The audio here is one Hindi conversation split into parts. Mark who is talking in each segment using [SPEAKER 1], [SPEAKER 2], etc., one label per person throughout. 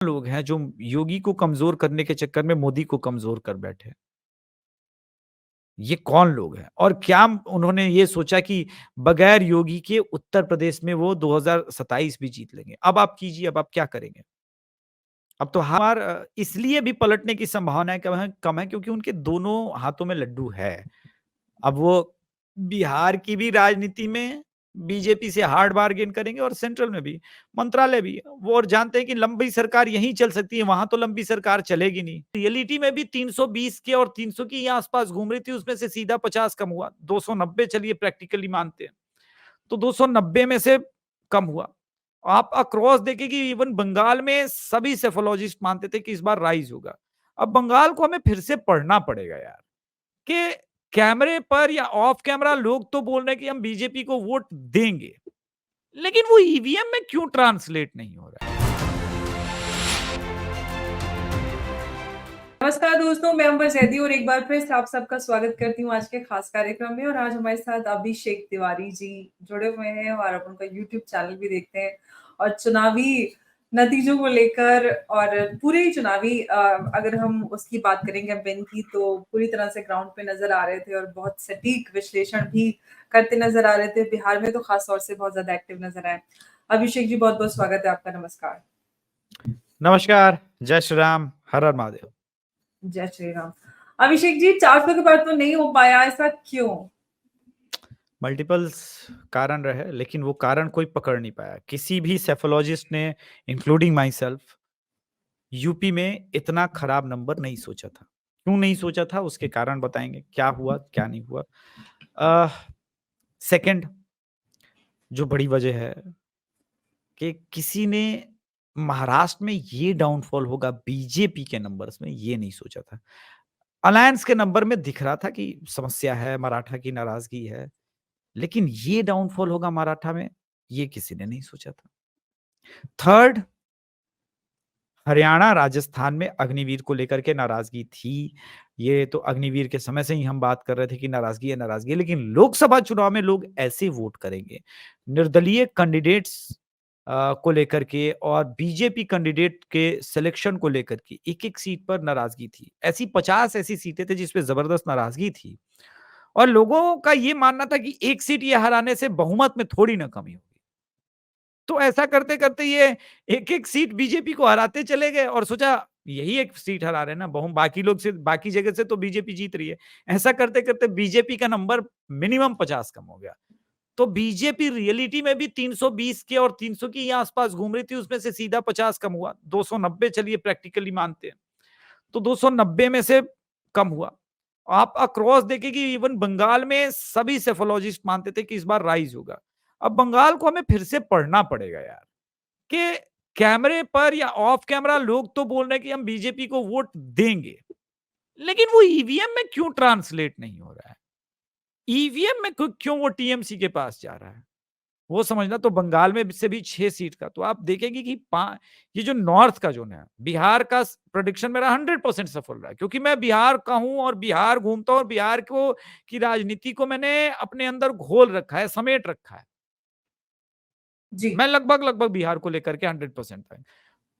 [SPEAKER 1] लोग हैं जो योगी को कमज़ोर करने के चक्कर में मोदी को कमज़ोर कर बैठे। ये कौन लोग हैं? और क्या उन्होंने ये सोचा कि बगैर योगी के उत्तर प्रदेश में वो 2027 भी जीत लेंगे? अब आप कीजिए, अब आप क्या करेंगे? अब तो इसलिए भी पलटने की संभावनाएँ कम है क्योंकि उनके दोनों हाथों में लड्डू है। अब वो बिहार की भी राजनीति में बीजेपी से हार्ड बार्गेन करेंगे और सेंट्रल में भी, मंत्रालय भी। वो और जानते हैं कि लंबी सरकार यहीं चल सकती है, वहाँ तो लंबी सरकार चलेगी नहीं। रियलिटी में भी 320 के और 300 के ही आस-पास घूम रही थी, उसमें से सीधा 50 कम हुआ। 290 चलिए प्रैक्टिकली मानते हैं। तो 290 में से कम हुआ। आप अक्रॉस देखें कि इवन बंगाल में सभी सेफोलॉजिस्ट मानते थे कि इस बार राइज़ होगा। अब बंगाल को हमें फिर से पढ़ना पड़ेगा यार। कि कैमरे पर या ऑफ कैमरा लोग तो बोल रहे हैं कि हम बीजेपी को वोट देंगे, लेकिन वो ईवीएम में क्यों ट्रांसलेट नहीं हो रहा है?
[SPEAKER 2] नमस्कार दोस्तों, मैं अंबर जैदी और एक बार फिर से आप सबका स्वागत करती हूँ आज के खास कार्यक्रम में। और आज हमारे साथ अभिषेक तिवारी जी जुड़े हुए हैं और आप उनका यूट्यूब चैनल भी देखते हैं और चुनावी नतीजों को लेकर और पूरे ही चुनावी अगर हम उसकी बात करें कैंपेन की तो पूरी तरह से ग्राउंड पे नजर आ रहे थे और बहुत सटीक विश्लेषण भी करते नजर आ रहे थे। बिहार में तो खास तौर से बहुत ज्यादा एक्टिव नजर आए। अभिषेक जी, बहुत बहुत स्वागत है आपका। नमस्कार।
[SPEAKER 1] नमस्कार, जय श्री राम, हर हर महादेव।
[SPEAKER 2] जय श्री राम। अभिषेक जी, 400 के बाद तो नहीं हो पाया, ऐसा क्यों?
[SPEAKER 1] मल्टीपल्स कारण रहे, लेकिन वो कारण कोई पकड़ नहीं पाया। किसी भी सेफोलॉजिस्ट ने इंक्लूडिंग माई सेल्फ यूपी में इतना खराब नंबर नहीं सोचा था। क्यों नहीं सोचा था उसके कारण बताएँगे, क्या हुआ, क्या नहीं हुआ। अ, सेकंड जो बड़ी वजह है कि किसी ने महाराष्ट्र में ये डाउनफॉल होगा बीजेपी के नंबर्स में, ये नहीं सोचा था। अलायंस के नंबर में दिख रहा था कि समस्या है, मराठा की नाराज़गी है, लेकिन ये डाउनफॉल होगा मराठा में, ये किसी ने नहीं सोचा था। थर्ड, हरियाणा, राजस्थान में अग्निवीर को लेकर के नाराज़गी थी। ये तो अग्निवीर के समय से ही हम बात कर रहे थे कि नाराज़गी है, नाराज़गी है, लेकिन लोकसभा चुनाव में लोग ऐसे वोट करेंगे। निर्दलीय कैंडिडेट्स को लेकर के और बीजेपी कैंडिडेट के सिलेक्शन को लेकर के एक-एक सीट पर नाराज़गी थी। ऐसी 50 ऐसी सीटें थी जिसपे ज़बरदस्त नाराज़गी थी और लोगों का ये मानना था कि एक सीट ये हराने से बहुमत में थोड़ी ना कमी होगी। तो ऐसा करते-करते ये एक-एक सीट बीजेपी को हराते चले गए और सोचा यही एक सीट हरा रहे हैं ना, बाकी लोग से बाकी जगह से तो बीजेपी जीत रही है। ऐसा करते-करते बीजेपी का नंबर मिनिमम 50 कम हो गया। तो बीजेपी रियलिटी में भी 320 के और 300 के ही आस-पास घूम रही थी, उसमें से सीधा 50 कम हुआ। 290 चलिए प्रैक्टिकली मानते हैं। तो 290 में से कम हुआ। आप अक्रॉस देखें कि इवन बंगाल में सभी सेफोलॉजिस्ट मानते थे कि इस बार राइज़ होगा। अब बंगाल को हमें फिर से पढ़ना पड़ेगा यार, कि कैमरे पर या ऑफ कैमरा लोग तो बोल रहे हैं कि हम बीजेपी को वोट देंगे, लेकिन वो ईवीएम में क्यों ट्रांसलेट नहीं हो रहा है? ईवीएम में क्यों वो टीएमसी के पास जा रहा है? वो समझना। तो बंगाल में से भी 6 सीट का तो आप देखेंगे कि ये जो नॉर्थ का ज़ोन है, बिहार का प्रेडिक्शन मेरा 100% सफल रहा है क्योंकि मैं बिहार का हूँ और बिहार घूमता हूँ और बिहार को की राजनीति को मैंने अपने अंदर घोल रखा है, समेट रखा है।
[SPEAKER 2] जी।
[SPEAKER 1] मैं लगभग बिहार को लेकर के 100% था।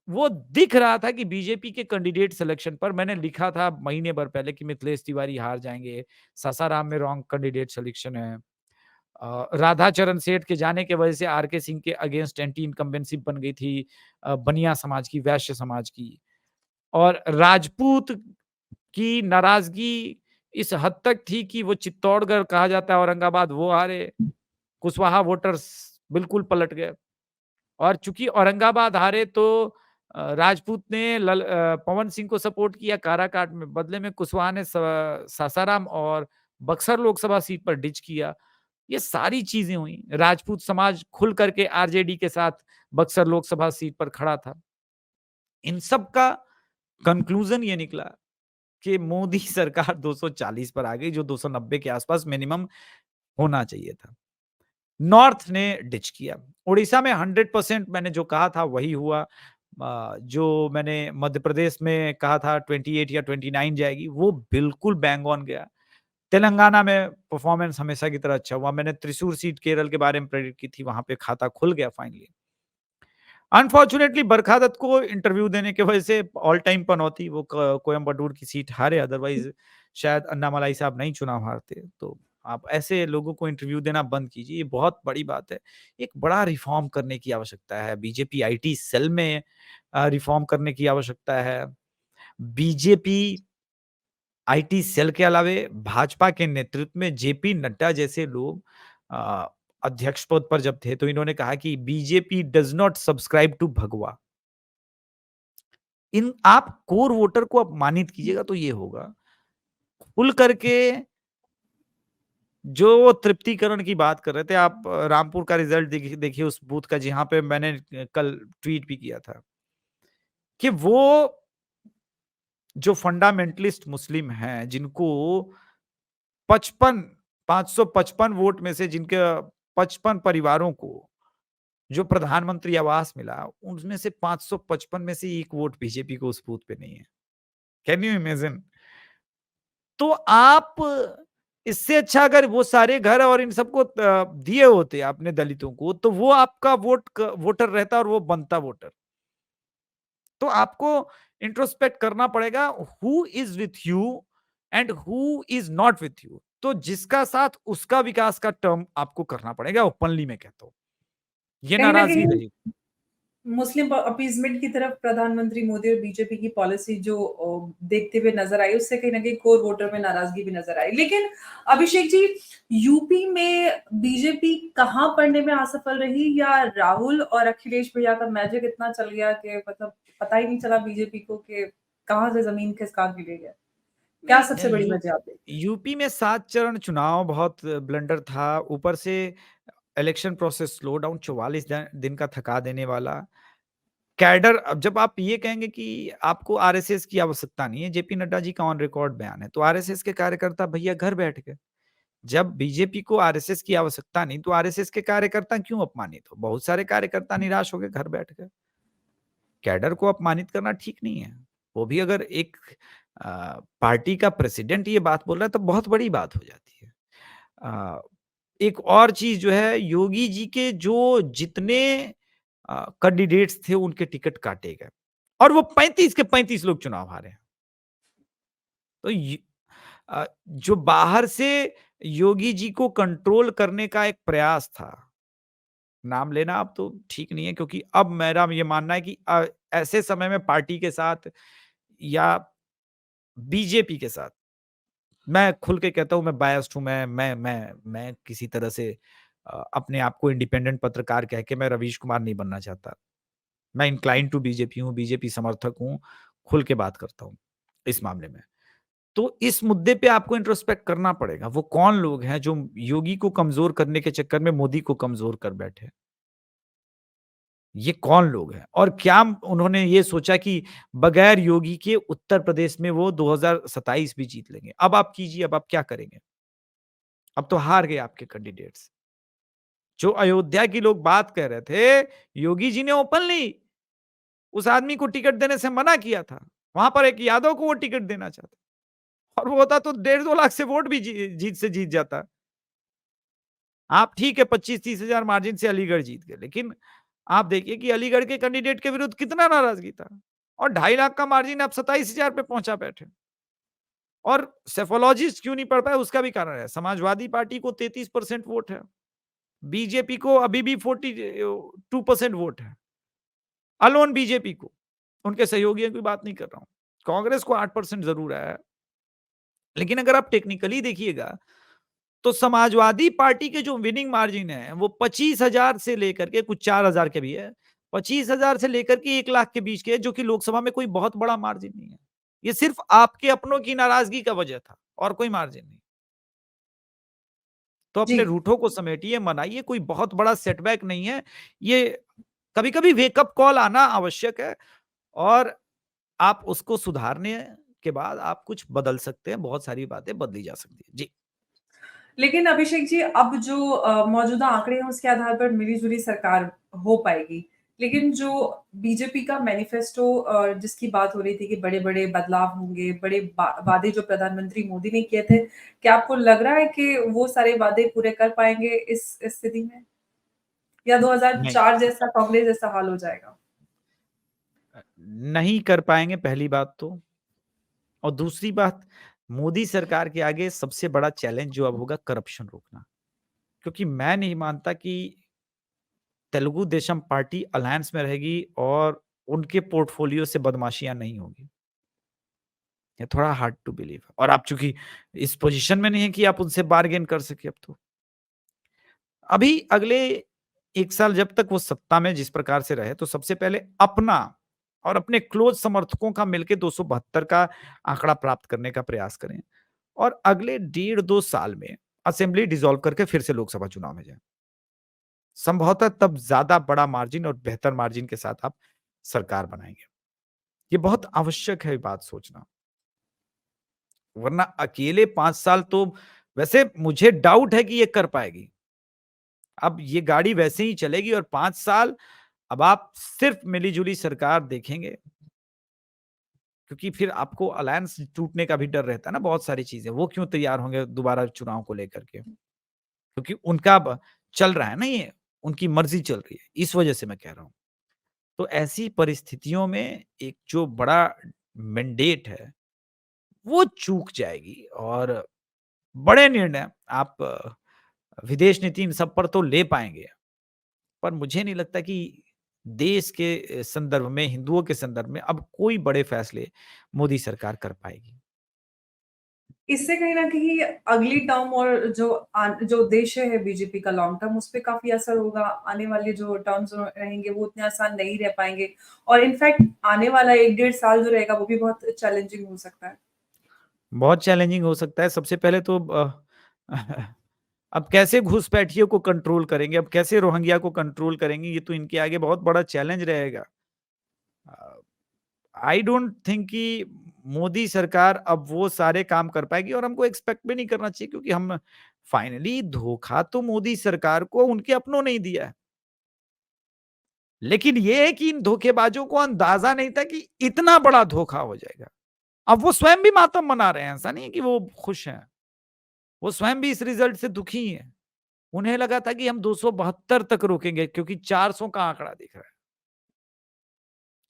[SPEAKER 1] वो दिख रहा था कि बीजेपी के कैंडिडेट सिलेक्शन पर मैंने लिखा था महीने भर पहले कि मिथिलेश तिवारी हार जाएँगे, सासाराम में रॉन्ग कैंडिडेट सिलेक्शन है। राधाचरण सेठ के जाने की वजह से आरके सिंह के अगेंस्ट एंटी इनकम्बेंसी बन गई थी बनिया समाज की, वैश्य समाज की। और राजपूत की नाराज़गी इस हद तक थी कि वो चित्तौड़गढ़ कहा जाता है औरंगाबाद वो हारे, कुशवाहा वोटर्स बिल्कुल पलट गए। और चूँकि औरंगाबाद हारे तो राजपूत ने पवन सिंह को सपोर्ट किया काराकाट में, बदले में कुशवाहा ने सासाराम और बक्सर लोकसभा सीट पर डिच किया। ये सारी चीज़ें हुई। राजपूत समाज खुल करके आरजेडी के साथ बक्सर लोकसभा सीट पर खड़ा था। इन सब का कंक्लूज़न ये निकला कि मोदी सरकार 240 पर आ गई, जो 290 के आसपास मिनिमम होना चाहिए था। नॉर्थ ने डिच किया। उड़ीसा में 100% मैंने जो कहा था वही हुआ। जो मैंने मध्य प्रदेश में कहा था 28 या 29 जाएगी, वो बिल्कुल बैंग ऑन गया। तेलंगाना में परफॉर्मेंस हमेशा की तरह अच्छा हुआ। मैंने त्रिशूर सीट केरल के बारे में प्रेडिक्ट की थी, वहाँ पे खाता खुल गया फाइनली। अनफॉर्चुनेटली बरखादत को इंटरव्यू देने की वजह से ऑल टाइम पनौती, वो कोयम्बटूर की सीट हारे, अदरवाइज शायद अन्नामलाई साहब नहीं चुनाव हारते। तो आप ऐसे लोगों को इंटरव्यू देना बंद कीजिए, ये बहुत बड़ी बात है। एक बड़ा रिफॉर्म करने की आवश्यकता है, बीजेपी आईटी सेल में रिफॉर्म करने की आवश्यकता है। बीजेपी आईटी सेल के अलावे भाजपा के नेतृत्व में जेपी नड्डा जैसे लोग अ, अध्यक्ष पद पर जब थे, तो इन्होंने कहा कि BJP does not subscribe to bhagwa. इन आप कोर वोटर को अपमानित कीजिएगा तो ये होगा। खुल करके जो तृप्तिकरण की बात कर रहे थे आप, रामपुर का रिजल्ट देखिए उस बूथ का, जहाँ पे मैंने कल ट्वीट भी किया था कि वो जो फंडामेंटलिस्ट मुस्लिम हैं, जिनको 55 555 वोट में से जिनके 55 परिवारों को जो प्रधानमंत्री आवास मिला, उनमें से 555 में से 1 वोट बीजेपी को उस बूथ पे नहीं है। Can you imagine? तो आप इससे अच्छा अगर वो सारे घर और इन सबको दिए होते अपने दलितों को, तो वो आपका वोटर रहता और वो बनता वोटर। तो आपको इंट्रोस्पेक्ट करना पड़ेगा, who is with you and who is not with you. तो जिसका साथ उसका विकास का टर्म आपको करना पड़ेगा, ओपनली मैं कहता हूं। ये
[SPEAKER 2] कहीं न
[SPEAKER 1] नाराजगी
[SPEAKER 2] कहीं
[SPEAKER 1] रही।
[SPEAKER 2] मुस्लिम अपीज़मेंट की तरफ प्रधानमंत्री मोदी और बीजेपी की पॉलिसी जो देखते हुए नज़र आई, उससे कहीं न कहीं कोर वोटर में नाराज़गी भी नज़र आई। लेकिन अभिषेक जी, यूपी में बीजेपी कहाँ पड़ने में असफल रही, या राहुल और अखिलेश भैया का मैजिक इतना चल गया कि मतलब पता ही नहीं चला बीजेपी को कि कहाँ से ज़मीन खिसका के ले गया? क्या
[SPEAKER 1] नहीं,
[SPEAKER 2] सबसे बड़ी वजह आप देखते हैं?
[SPEAKER 1] यूपी में 7 चरण चुनाव बहुत ब्लंडर था। ऊपर से इलेक्शन प्रोसेस स्लो डाउन, 44 दिन का थका देने वाला। कैडर, अब जब आप ये कहेंगे कि आपको आरएसएस की आवश्यकता नहीं है, जेपी नड्डा जी का ऑन रिकॉर्ड बयान है, तो आरएसएस के कार्यकर्ता भैया घर बैठ गए। जब बीजेपी को आरएसएस की आवश्यकता नहीं, तो आरएसएस के कार्यकर्ता क्यों अपमानित हो? बहुत सारे कार्यकर्ता निराश हो गए, घर बैठ गए। कैडर को अपमानित करना ठीक नहीं है। वो भी अगर एक पार्टी का प्रेसिडेंट ये बात बोल रहा है, तो बहुत बड़ी बात हो जाती है। अ, एक और चीज़ जो है, योगी जी के जो जितने कैंडिडेट्स थे, उनके टिकट काटे गए और वो 35 के 35 लोग चुनाव हारे। तो जो बाहर से योगी जी को कंट्रोल करने का एक प्रयास था, नाम लेना अब तो ठीक नहीं है, क्योंकि अब मेरा ये मानना है कि ऐसे समय में पार्टी के साथ या बीजेपी के साथ, मैं खुल के कहता हूँ, मैं बायस्ड हूँ, मैं किसी तरह से अपने आप को इंडिपेंडेंट पत्रकार कह के मैं रवीश कुमार नहीं बनना चाहता। मैं इंक्लाइन टू बीजेपी हूँ, बीजेपी समर्थक हूँ, खुल के बात करता हूँ इस मामले में। तो इस मुद्दे पे आपको इंट्रोस्पेक्ट करना पड़ेगा। वो कौन लोग हैं जो योगी को कमज़ोर करने के चक्कर में मोदी को कमज़ोर कर बैठे? ये कौन लोग हैं? और क्या उन्होंने ये सोचा कि बगैर योगी के उत्तर प्रदेश में वो 2027 भी जीत लेंगे? अब आप कीजिए, अब आप क्या करेंगे? अब तो हार गए आपके कैंडिडेट्स। जो अयोध्या की लोग बात कह रहे थे, योगी जी ने ओपनली उस आदमी को टिकट देने से मना किया था। वहाँ पर एक यादव को वो टिकट देना चाहते, और वो होता तो 1.5-2 लाख से वोट भी जीत जाता। आप ठीक है 25-30 हज़ार मार्जिन से अलीगढ़ जीत गए, लेकिन आप देखिए कि अलीगढ़ के कैंडिडेट के विरुद्ध कितना नाराज़गी था, और 2.5 लाख का मार्जिन आप 27 हज़ार पे पहुँचा बैठे। और सेफोलॉजिस्ट क्यों नहीं पढ़ पाए, उसका भी कारण है। समाजवादी पार्टी को 33% वोट है, बीजेपी को अभी भी 42% वोट है। अलोन बीजेपी को, उनके सहयोगियों की बात नहीं कर रहा हूँ। कांग्रेस को 8% ज़रूर आया है। लेकिन अगर आप टेक्निकली देखिएगा, तो समाजवादी पार्टी के जो विनिंग मार्जिन है, वो 25,000 से लेकर के कुछ 4,000 के भी है। 25,000 से लेकर के 1 लाख के बीच के है, जो कि लोकसभा में कोई बहुत बड़ा मार्जिन नहीं है। ये सिर्फ आपके अपनों की नाराज़गी का वजह था, और कोई मार्जिन नहीं। तो
[SPEAKER 2] जी।
[SPEAKER 1] अपने रूठों को समेटिए, मनाइए, कोई बहुत बड़ा सेटबैक नहीं है। ये कभी-कभी वेकअप कॉल आना आवश्यक है, और आप उसको सुधारने के बाद आप कुछ बदल सकते हैं, बहुत सारी बातें बदली जा सकती हैं। जी।
[SPEAKER 2] लेकिन अभिषेक जी, अब जो मौजूदा आंकड़े हैं उसके आधार पर मिली-जुली सरकार हो पाएगी। लेकिन जो बीजेपी का मैनिफेस्टो जिसकी बात हो रही थी कि बड़े-बड़े बदलाव होंगे, बड़े वादे जो प्रधानमंत्री मोदी ने किए थे, क्या आपको लग रहा है कि वो सारे वादे पूरे कर पाएँगे इस स्थिति में? या
[SPEAKER 1] नहीं।
[SPEAKER 2] 2004 जैसा, कांग्रेस जैसा हाल हो जाएगा?
[SPEAKER 1] नहीं कर पाएँगे पहली बात तो, और दूसरी बात, मोदी सरकार के आगे सबसे बड़ा चैलेंज जो अब होगा करप्शन रोकना। क्योंकि मैं नहीं मानता कि तेलुगु देशम पार्टी अलायंस में रहेगी और उनके पोर्टफोलियो से बदमाशियाँ नहीं होगी। ये थोड़ा हार्ड टू बिलीव, और आप चूँकि इस पोज़ीशन में नहीं है कि आप उनसे बार्गेन कर सकें अब तो। अभी अगले 1 साल जब तक वो सत्ता में जिस प्रकार से रहे, तो सबसे पहले अपना और अपने क्लोज़ समर्थकों का मिलके 272 का आंकड़ा प्राप्त करने का प्रयास करें, और अगले डेढ़ 2 साल में असेंबली डिसॉल्व करके फिर से लोकसभा चुनाव में जाएँ। संभवतः तब ज़्यादा बड़ा मार्जिन और बेहतर मार्जिन के साथ आप सरकार बनाएँगे। ये बहुत आवश्यक है ये बात सोचना, वरना अकेले 5 साल तो वैसे मुझे डाउट है कि ये कर पाएगी। अब ये गाड़ी वैसे ही चलेगी और 5 साल अब आप सिर्फ मिली-जुली सरकार देखेंगे, क्योंकि फिर आपको अलायंस टूटने का भी डर रहता है ना, बहुत सारी चीज़ें। वो क्यों तैयार होंगे दोबारा चुनाव को लेकर के? क्योंकि उनका अब चल रहा है ना ये, उनकी मर्ज़ी चल रही है, इस वजह से मैं कह रहा हूँ। तो ऐसी परिस्थितियों में एक जो बड़ा मैंडेट है, वो चूक जाएगी, और बड़े निर्णय आप विदेश नीति इन सब पर तो ले पाएँगे। पर मुझे नहीं लगता कि देश के संदर्भ में, हिंदुओं के संदर्भ में अब कोई बड़े फैसले मोदी सरकार कर पाएगी।
[SPEAKER 2] इससे कहीं न कहीं अगली टर्म और जो उद्देश्य है बीजेपी का लॉन्ग टर्म, उसपे काफ़ी असर होगा। आने वाले जो टर्म्स रहेंगे वो उतने आसान नहीं रह पाएँगे और इनफैक्ट आने वाला 1 डेढ़ साल जो रहेगा वो भी बहुत चैलेंजिंग हो सकता है।
[SPEAKER 1] बहुत चैलेंजिंग हो सकता है। सबसे पहले तो अब कैसे घुसपैठियों को कंट्रोल करेंगे, अब कैसे रोहिंग्या को कंट्रोल करेंगे, ये तो इनके आगे बहुत बड़ा चैलेंज रहेगा। अ, आई डोंट थिंक कि मोदी सरकार अब वो सारे काम कर पाएगी, और हमको एक्सपेक्ट भी नहीं करना चाहिए, क्योंकि हम फाइनली धोखा तो मोदी सरकार को उनके अपनों ने ही दिया है। लेकिन ये है कि इन धोखेबाजों को अंदाजा नहीं था कि इतना बड़ा धोखा हो जाएगा। अब वो स्वयं भी मातम मना रहे हैं, ऐसा नहीं है कि वो खुश हैं। वो स्वयं भी इस रिजल्ट से दुखी हैं। उन्हें लगा था कि हम 272 तक रोकेंगे, क्योंकि 400 का आंकड़ा दिख रहा है।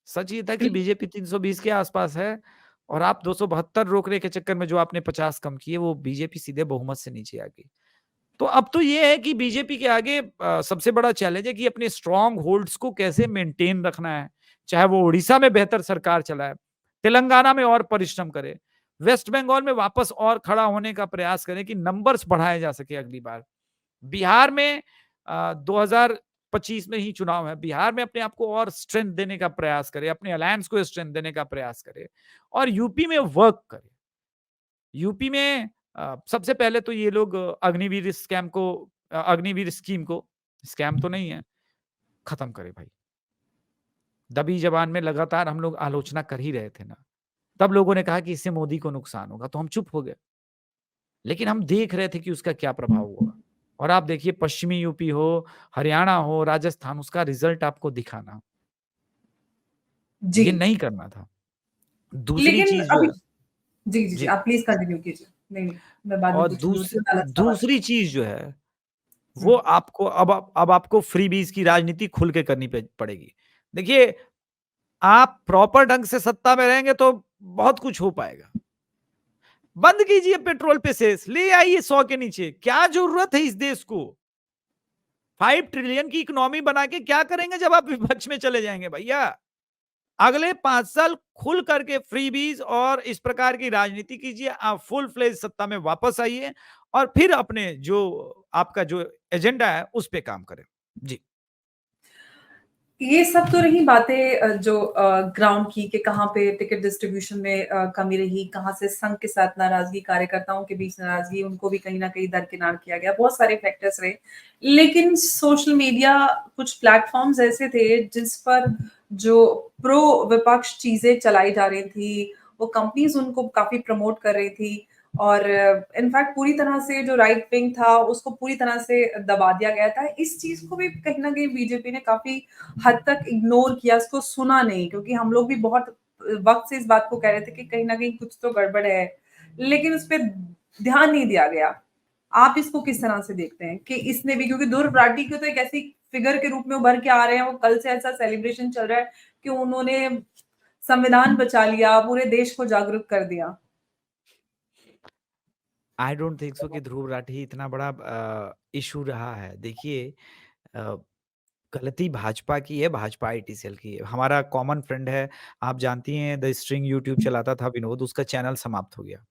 [SPEAKER 1] सच ये था कि बीजेपी 320 के आसपास है, और आप 272 रोकने के चक्कर में जो आपने 50 कम किए, वो बीजेपी सीधे बहुमत से नीचे आ गई। तो अब तो ये है कि बीजेपी के आगे सबसे बड़ा चैलेंज है कि अपने स्ट्रॉन्ग होल्ड्स को कैसे मेंटेन रखना है। चाहे वो उड़ीसा में बेहतर सरकार चलाए, तेलंगाना में और परिश्रम करे, वेस्ट बंगाल में वापस और खड़ा होने का प्रयास करें कि नंबर्स बढ़ाए जा सके अगली बार। बिहार में 2025 में ही चुनाव है। बिहार में अपने आप को और स्ट्रेंथ देने का प्रयास करे, अपने अलायंस को स्ट्रेंथ देने का प्रयास करे, और यूपी में वर्क करे। यूपी में सबसे पहले तो ये लोग अग्निवीर स्कीम को, स्कैम तो नहीं है, खत्म करे भाई। दबी जबान में लगातार हम लोग आलोचना कर ही रहे थे ना। तब लोगों ने कहा कि इससे मोदी को नुकसान होगा, तो हम चुप हो गए। लेकिन हम देख रहे थे कि उसका क्या प्रभाव होगा। और आप देखिए, पश्चिमी यूपी हो, हरियाणा हो, राजस्थान, उसका रिजल्ट आपको दिखाना।
[SPEAKER 2] जी,
[SPEAKER 1] ये नहीं करना था। दूसरी
[SPEAKER 2] लेकिन
[SPEAKER 1] चीज़ जो
[SPEAKER 2] अभी
[SPEAKER 1] है,
[SPEAKER 2] जी, जी, जी,
[SPEAKER 1] जी,
[SPEAKER 2] आप प्लीज़ कंटिन्यू कीजिए। नहीं, नहीं, मैं बाद में
[SPEAKER 1] और
[SPEAKER 2] पूछूँगी उससे अलग सवाल।
[SPEAKER 1] दूसरी चीज़ जो है,
[SPEAKER 2] हुँ,
[SPEAKER 1] वो आपको अब आपको फ्रीबीज़ की राजनीति खुल के करनी पे पड़ेगी। देखिए, आप प्रॉपर ढंग से सत्ता में रहेंगे तो बहुत कुछ हो पाएगा। बंद कीजिए पेट्रोल पे सेस, ले आइए 100 के नीचे। क्या ज़रूरत है इस देश को? 5 ट्रिलियन की इकोनॉमी बना के क्या करेंगे जब आप विपक्ष में चले जाएँगे भैया? अगले 5 साल खुल करके फ्रीबीज़ और इस प्रकार की राजनीति कीजिए, आप फुल फ्लेज सत्ता में वापस आइए, और फिर अपने जो आपका जो एजेंडा है, उस पे काम करें। जी।
[SPEAKER 2] ये सब तो रही बातें जो ग्राउंड की कि कहाँ पे टिकट डिस्ट्रीब्यूशन में कमी रही, कहाँ से संघ के साथ नाराज़गी, कार्यकर्ताओं के बीच नाराज़गी, उनको भी कहीं न कहीं दरकिनार किया गया। बहुत सारे फैक्टर्स रहे। लेकिन सोशल मीडिया कुछ प्लेटफ़ॉर्म्स ऐसे थे जिस पर जो प्रो विपक्ष चीज़ें चलाई जा रही थी, वो कंपनीज़ उनको काफ़ी प्रमोट कर रही थी और इनफैक्ट पूरी तरह से जो राइट विंग था, उसको पूरी तरह से दबा दिया गया था। इस चीज़ को भी कहीं न कहीं बीजेपी ने काफ़ी हद तक इग्नोर किया, उसको सुना नहीं क्योंकि हम लोग भी बहुत वक़्त से इस बात को कह रहे थे कि कहीं न कहीं कुछ तो गड़बड़ है, लेकिन उस पे ध्यान नहीं दिया गया। आप इसको किस तरह से देखते हैं कि इसने भी क्योंकि ध्रुव राठी को तो एक ऐसी फिगर के रूप में उभर के आ रहे हैं, वो कल से ऐसा सेलिब्रेशन चल रहा है कि उन्होंने संविधान बचा लिया, पूरे देश को जागरूक कर दिया?
[SPEAKER 1] आई डोंट थिंक सो कि ध्रुव राठी इतना बड़ा इश्यू रहा है। देखिए अ, गलती भाजपा की है, भाजपा आईटी सेल की है। हमारा कॉमन फ्रेंड है, आप जानती हैं द स्ट्रिंग यूट्यूब चलाता था विनोद, उसका चैनल समाप्त हो गया।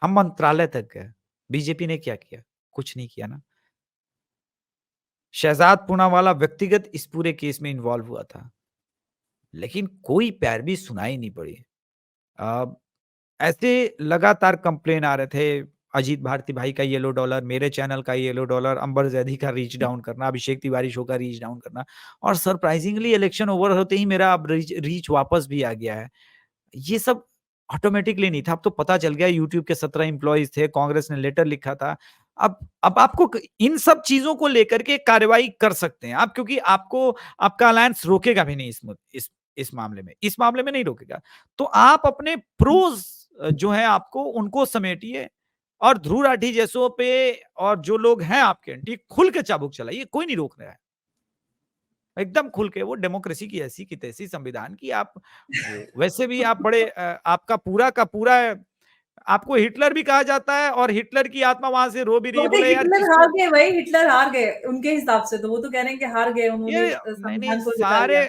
[SPEAKER 1] हम मंत्रालय तक गए, बीजेपी ने क्या किया? कुछ नहीं किया ना। शहजाद पूनावाला व्यक्तिगत इस पूरे केस में इन्वॉल्व हुआ था, लेकिन कोई पैरवी सुनाई नहीं पड़ी। अ, ऐसे लगातार कंप्लेन आ रहे थे, अजीत भारती भाई का येलो डॉलर, मेरे चैनल का येलो डॉलर, अंबर ज़ैदी का रीच डाउन करना, अभिषेक तिवारी शो का रीच डाउन करना और सरप्राइज़िंगली इलेक्शन ओवर होते ही मेरा अब रीच रीच वापस भी आ गया है। ये सब ऑटोमैटिकली नहीं था, अब तो पता चल गया यूट्यूब के 17 एम्प्लॉइज़ थे, कांग्रेस ने लेटर लिखा था। अब आपको क इन सब चीज़ों को लेकर के कार्रवाई कर सकते हैं आप, क्योंकि आपको आपका अलायंस रोकेगा भी नहीं इस मामले में। इस मामले में नहीं रोकेगा। तो आप अपने प्रोज़ जो हैं आपको उनको समेटिए और ध्रुव राठी जैसों पे और जो लोग हैं आपके एंटी, खुल के चाबुक चलाइए, कोई नहीं रोक रहा है। एकदम खुल के, वो डेमोक्रेसी की ऐसी की तैसी संविधान की आप वो वैसे भी आप बड़े आपका पूरा का पूरा आपको हिटलर भी कहा जाता है और हिटलर की आत्मा वहाँ से रो भी रही
[SPEAKER 2] तो
[SPEAKER 1] है,
[SPEAKER 2] फिर
[SPEAKER 1] बोले यार
[SPEAKER 2] हिटलर हार
[SPEAKER 1] किसको
[SPEAKER 2] गए भाई, हिटलर हार गए उनके हिसाब से, तो वो तो कह रहे हैं कि हार गए, उन्होंने
[SPEAKER 1] ये नहीं, नहीं
[SPEAKER 2] संविधान को जिता लिया।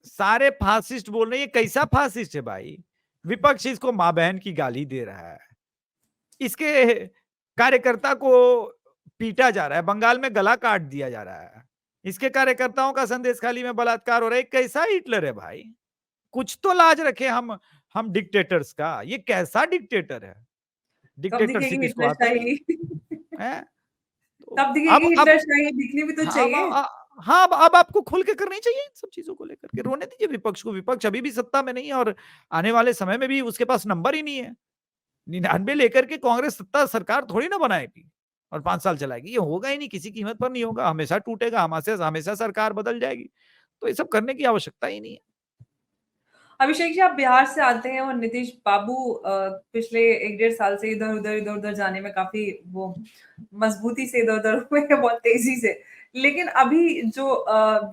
[SPEAKER 1] सारे फासिस्ट बोल रहे हैं, ये कैसा फासिस्ट है भाई? विपक्ष इसको माँ-बहन की गाली दे रहा है। इसके कार्यकर्ता को पीटा जा रहा है, बंगाल में गला काट दिया जा रहा है। इसके कार्यकर्ताओं का संदेश खाली में बलात्कार हो रहा है, ये कैसा हिटलर है भाई? कुछ तो लाज रखें हम डिक्टेटर्स का, ये कैसा डिक्टेटर है?
[SPEAKER 2] कब दिखेगी
[SPEAKER 1] डिक्टेटरशिप इसको आता है?
[SPEAKER 2] हिटलरशाही?
[SPEAKER 1] हैं? तो
[SPEAKER 2] कब दिखेगी
[SPEAKER 1] अब
[SPEAKER 2] हिटलरशाही? दिखनी भी तो
[SPEAKER 1] हाँ,
[SPEAKER 2] चाहिए।
[SPEAKER 1] हाँ, अब आपको खुल के करनी चाहिए इन सब चीज़ों को लेकर के, रोने दीजिए विपक्ष को, विपक्ष अभी भी सत्ता में नहीं है और आने वाले समय में भी उसके पास नंबर ही नहीं है। 99 लेकर के कांग्रेस सत्ता सरकार थोड़ी ना बनाएगी और 5 साल चलाएगी, ये होगा ही नहीं, किसी कीमत पर नहीं होगा, हमेशा टूटेगा, हमेशा सरकार बदल जाएगी। तो ये सब करने की आवश्यकता ही नहीं है।
[SPEAKER 2] अभिषेक जी, आप बिहार से आते हैं और नीतीश बाबू पिछले 1 डेढ़ साल से इधर-उधर जाने में काफ़ी वो मज़बूती से इधर-उधर हुए हैं, बहुत तेज़ी से। लेकिन अभी जो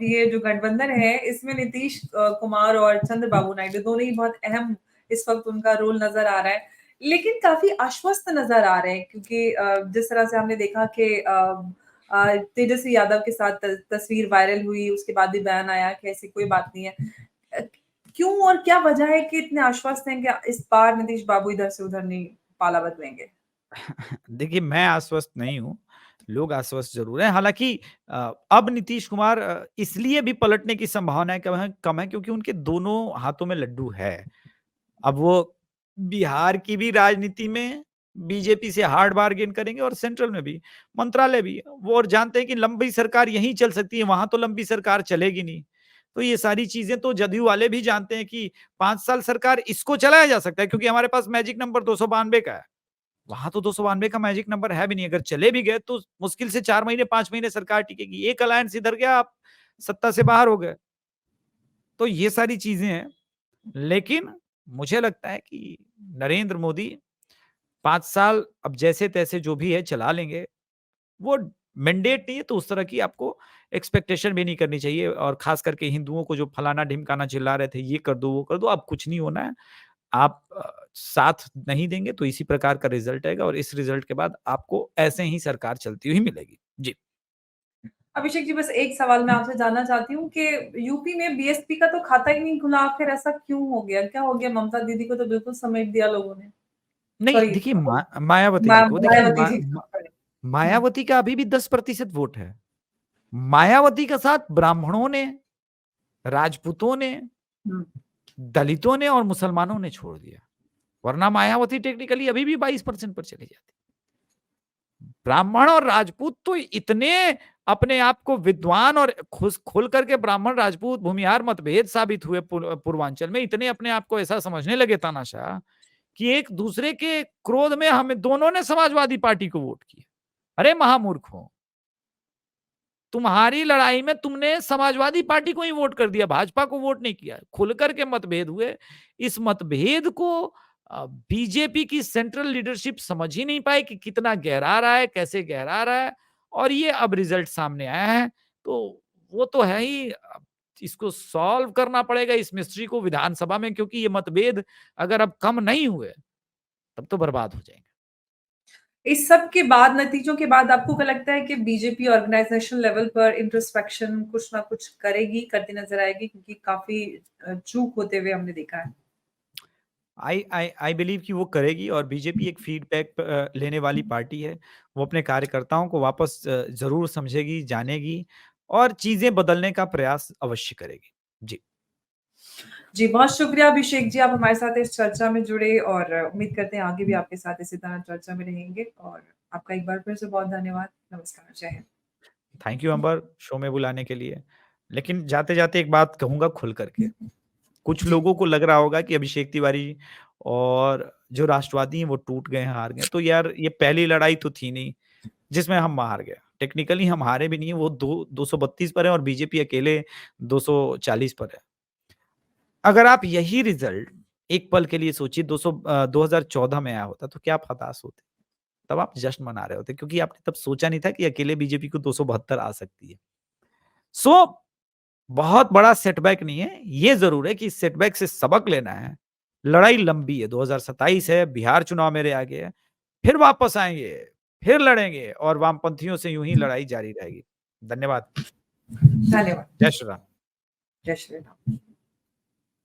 [SPEAKER 2] ये जो गठबंधन है, इसमें नीतीश कुमार और चंद्रबाबू नायडू दोनों ही बहुत अहम इस वक़्त उनका रोल नज़र आ रहा है। लेकिन काफ़ी आश्वस्त नज़र आ रहे हैं क्योंकि जिस तरह से हमने देखा कि तेजस्वी यादव के साथ तस्वीर वायरल हुई, उसके बाद भी बयान आया कि ऐसी कोई बात नहीं है। अ, क्यों और क्या वजह है कि इतने आश्वस्त हैं कि इस बार नीतीश बाबू इधर से उधर नहीं पाला बदलेंगे?
[SPEAKER 1] देखिए, मैं आश्वस्त नहीं हूँ, लोग आश्वस्त ज़रूर हैं। हालाँकि अब नीतीश कुमार इसलिए भी पलटने की संभावनाएँ कम है क्योंकि उनके दोनों हाथों में लड्डू है। अब वो बिहार की भी राजनीति में बीजेपी से हार्ड बार्गेन करेंगे और सेंट्रल में भी, मंत्रालय भी। वो और जानते हैं कि लंबी सरकार यहीं चल सकती है, वहाँ तो लंबी सरकार चलेगी नहीं। तो ये सारी चीज़ें तो जदयू वाले भी जानते हैं कि 5 साल सरकार इसको चलाया जा सकता है क्योंकि हमारे पास मैजिक नंबर 292 का है। वहाँ तो 292 का मैजिक नंबर है भी नहीं, अगर चले भी गए तो मुश्किल से 4 महीने, 5 महीने सरकार टिकेगी। एक अलायंस इधर गया, आप सत्ता से बाहर हो गए। तो ये सारी चीज़ें हैं। लेकिन मुझे लगता है कि नरेंद्र मोदी 5 साल अब जैसे-तैसे जो भी है चला लेंगे। वो मैंडेट नहीं है तो उस तरह की आपको एक्सपेक्टेशन भी नहीं करनी चाहिए और ख़ास करके हिंदुओं को जो फलाना-ढिमकाना चिल्ला रहे थे, ये कर दो, वो कर दो, अब कुछ नहीं होना है। आप साथ नहीं देंगे तो इसी प्रकार का रिज़ल्ट आएगा और इस रिज़ल्ट के बाद आपको ऐसे ही सरकार चलती हुई मिलेगी। जी।
[SPEAKER 2] अभिषेक जी, बस एक सवाल मैं आपसे जानना चाहती हूँ कि यूपी में बीएसपी का तो खाता ही नहीं खुला, आखिर ऐसा क्यों हो गया? क्या हो गया? ममता दीदी को तो बिल्कुल समेट दिया लोगों ने।
[SPEAKER 1] नहीं,
[SPEAKER 2] सॉरी,
[SPEAKER 1] देखिए मायावती जी को देखिए
[SPEAKER 2] मायावती जी को, सॉरी। हुँ।
[SPEAKER 1] मायावती का अभी भी 10% वोट है। मायावती का साथ ब्राह्मणों ने, राजपूतों ने,
[SPEAKER 2] हुँ।
[SPEAKER 1] दलितों ने और मुसलमानों ने छोड़ दिया। वरना मायावती टेक्निकली अभी भी 22% पर चली जाती। ब्राह्मण और राजपूत तो इतने अपने आप को विद्वान और खुस खुल करके ब्राह्मण राजपूत भूमिहार मतभेद साबित हुए पूर्वांचल में, इतने अपने आप को ऐसा समझने लगे तानाशाह कि एक दूसरे के क्रोध में हमें दोनों ने समाजवादी पार्टी को वोट किया। अरे महामूर्खों, तुम्हारी लड़ाई में तुमने समाजवादी पार्टी को ही वोट कर दिया, भाजपा को वोट नहीं किया। खुलकर के मतभेद हुए। इस मतभेद को बीजेपी की सेंट्रल लीडरशिप समझ ही नहीं पाई कि कितना गहरा रहा है, कैसे गहरा रहा है और ये अब रिजल्ट सामने आया है। तो वो तो है ही इसको सॉल्व करना पड़ेगा इस मिस्ट्री को विधानसभा में, क्योंकि ये मतभेद अगर अब कम नहीं हुए, तब तो बर्बाद हो जाएँगे।
[SPEAKER 2] इस सब के बाद, नतीजों के बाद आपको क्या लगता है कि बीजेपी ऑर्गेनाइजेशन लेवल पर इंट्रोस्पेक्शन कुछ ना कुछ करेगी, करती नज़र आएगी? क्योंकि काफ़ी चूक होते हुए हमने देखा है।
[SPEAKER 1] आई बिलीव कि वो करेगी, और बीजेपी एक फीडबैक लेने वाली पार्टी है। वो अपने कार्यकर्ताओं को वापस ज़रूर समझेगी, जानेगी और चीज़ें बदलने का प्रयास अवश्य करेगी। जी।
[SPEAKER 2] जी, बहुत शुक्रिया अभिषेक जी, आप हमारे साथ इस चर्चा में जुड़े और उम्मीद करते हैं आगे भी आपके साथ इसी तरह चर्चा में रहेंगे और आपका एक बार फिर से बहुत धन्यवाद। नमस्कार, जय Hind.
[SPEAKER 1] Thank you Ambar, show में बुलाने के लिए। लेकिन जाते-जाते एक बात कहूँगा खुल कर के। कुछ
[SPEAKER 2] जी।
[SPEAKER 1] लोगों को लग रहा होगा कि अभिषेक तिवारी और जो राष्ट्रवादी हैं वो टूट गए हैं, हार गए। तो यार ये पहली लड़ाई तो थी नहीं जिसमें हम हार गए। टेक्निकली हम हारे भी नहीं हैं, वो 232 पर है और बीजेपी अकेले 240 पर है। अगर आप यही रिज़ल्ट एक पल के लिए सोचिए 2014 में आया होता तो क्या आप हताश होते? तब आप जश्न मना रहे होते, क्योंकि आपने तब सोचा नहीं था कि अकेले बीजेपी को 272 आ सकती है। सो बहुत बड़ा सेटबैक नहीं है, ये ज़रूर है कि इस सेटबैक से सबक लेना है। लड़ाई लंबी है, 2027 है, बिहार चुनाव मेरे आगे है, फिर वापस आएँगे, फिर लड़ेंगे और वामपंथियों से यूँ ही लड़ाई जारी रहेगी। धन्यवाद।
[SPEAKER 2] धन्यवाद।
[SPEAKER 1] जय श्री राम।
[SPEAKER 2] जय श्री राम।